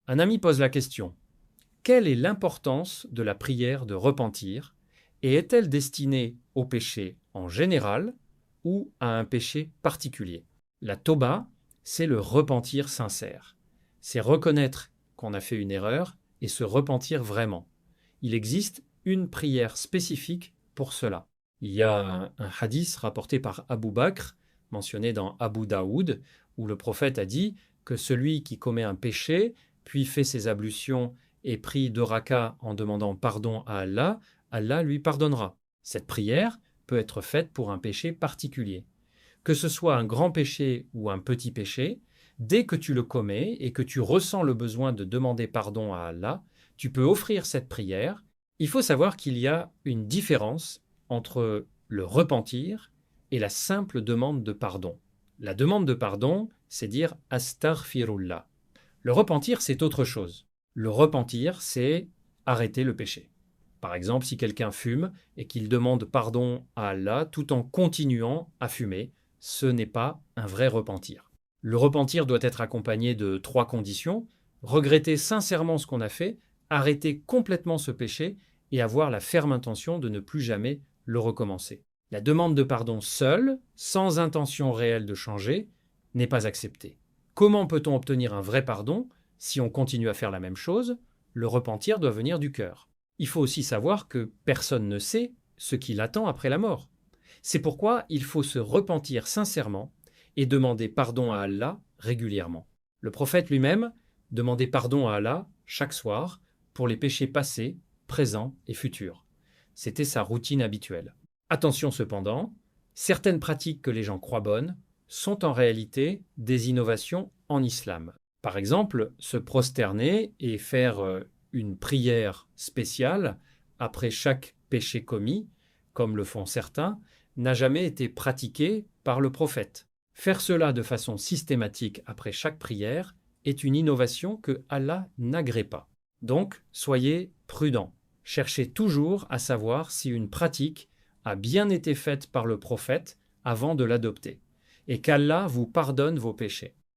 Un ami pose la question: quelle est l'importance de la prière de repentir et est-elle destinée au péché en général ou à un péché particulier? La toba, c'est le repentir sincère. C'est reconnaître qu'on a fait une erreur et se repentir vraiment. Il existe une prière spécifique pour cela. Il y a un hadith rapporté par Abu Bakr, mentionné dans Abu Daoud, où le prophète a dit que celui qui commet un péché, puis fait ses ablutions et prie 2 rakas en demandant pardon à Allah, Allah lui pardonnera. Cette prière peut être faite pour un péché particulier. Que ce soit un grand péché ou un petit péché, dès que tu le commets et que tu ressens le besoin de demander pardon à Allah, tu peux offrir cette prière. Il faut savoir qu'il y a une différence entre le repentir et la simple demande de pardon. La demande de pardon, c'est dire astaghfirullah. Le repentir, c'est autre chose. Le repentir, c'est arrêter le péché. Par exemple, si quelqu'un fume et qu'il demande pardon à Allah tout en continuant à fumer, ce n'est pas un vrai repentir. Le repentir doit être accompagné de 3 conditions: regretter sincèrement ce qu'on a fait, arrêter complètement ce péché et avoir la ferme intention de ne plus jamais le recommencer. La demande de pardon seule, sans intention réelle de changer, n'est pas acceptée. Comment peut-on obtenir un vrai pardon si on continue à faire la même chose? Le repentir doit venir du cœur. Il faut aussi savoir que personne ne sait ce qui l'attend après la mort. C'est pourquoi il faut se repentir sincèrement et demander pardon à Allah régulièrement. Le prophète lui-même demandait pardon à Allah chaque soir pour les péchés passés, présents et futurs. C'était sa routine habituelle. Attention cependant, certaines pratiques que les gens croient bonnes sont en réalité des innovations en islam. Par exemple, se prosterner et faire une prière spéciale après chaque péché commis, comme le font certains, n'a jamais été pratiqué par le prophète. Faire cela de façon systématique après chaque prière est une innovation que Allah n'agrée pas. Donc, soyez prudents. Cherchez toujours à savoir si une pratique a bien été faite par le prophète avant de l'adopter, et qu'Allah vous pardonne vos péchés.